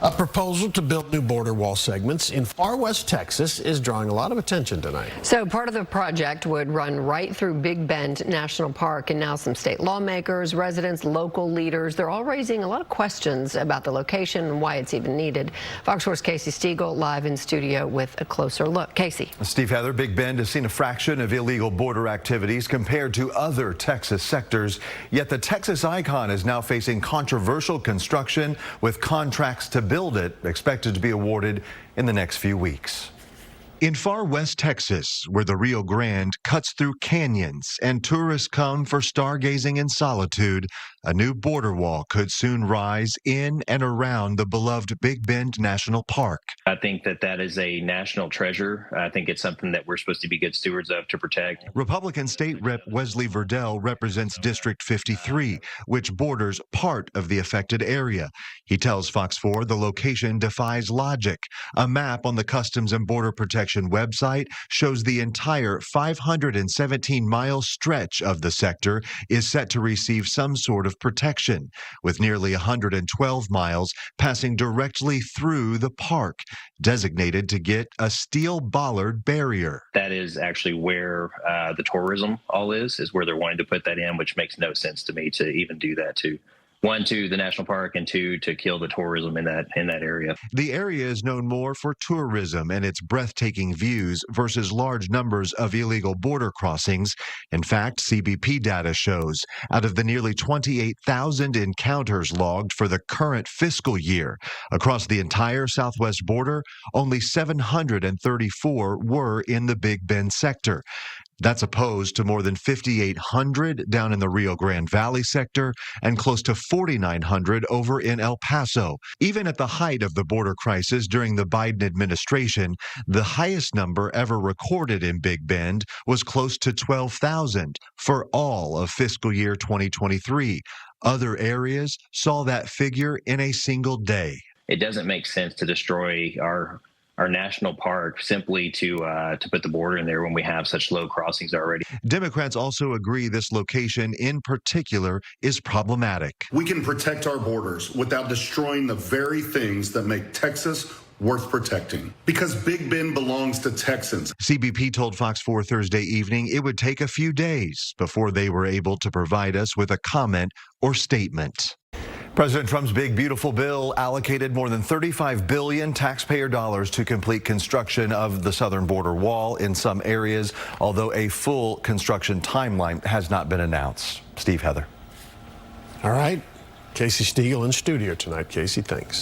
A proposal to build new border wall segments in far west Texas is drawing a lot of attention tonight. So part of the project would run right through Big Bend National Park, and now some state lawmakers, residents, local leaders, they're all raising a lot of questions about the location and why it's even needed. Fox 4's Casey Stiegel live in studio with a closer look. Casey. Steve Heather, Big Bend has seen a fraction of illegal border activities compared to other Texas sectors, yet the Texas icon is now facing controversial construction with contracts to build it expected to be awarded in the next few weeks. In far west Texas, where the Rio Grande cuts through canyons and tourists come for stargazing in solitude, a new border wall could soon rise in and around the beloved Big Bend National Park. I think that is a national treasure. I think it's something that we're supposed to be good stewards of to protect. Republican State Rep Wesley Verdell represents District 53, which borders part of the affected area. He tells Fox 4 the location defies logic. A map on the Customs and Border Protection website shows the entire 517-mile stretch of the sector is set to receive some sort of protection, with nearly 112 miles passing directly through the park, designated to get a steel bollard barrier. That is actually where the tourism all is where they're wanting to put that in, which makes no sense to me to even do that to. One, to the national park, and two, to kill the tourism in that area. The area is known more for tourism and its breathtaking views versus large numbers of illegal border crossings. In fact, CBP data shows out of the nearly 28,000 encounters logged for the current fiscal year across the entire southwest border, only 734 were in the Big Bend sector. That's opposed to more than 5,800 down in the Rio Grande Valley sector and close to 4,900 over in El Paso. Even at the height of the border crisis during the Biden administration, the highest number ever recorded in Big Bend was close to 12,000 for all of fiscal year 2023. Other areas saw that figure in a single day. It doesn't make sense to destroy our national park simply to put the border in there when we have such low crossings already. Democrats also agree this location in particular is problematic. We can protect our borders without destroying the very things that make Texas worth protecting, because Big Bend belongs to Texans. CBP told Fox 4 Thursday evening it would take a few days before they were able to provide us with a comment or statement. President Trump's big, beautiful bill allocated more than $35 billion taxpayer dollars to complete construction of the southern border wall in some areas, although a full construction timeline has not been announced. Steve Heather. All right. Casey Stiegel in studio tonight. Casey, thanks.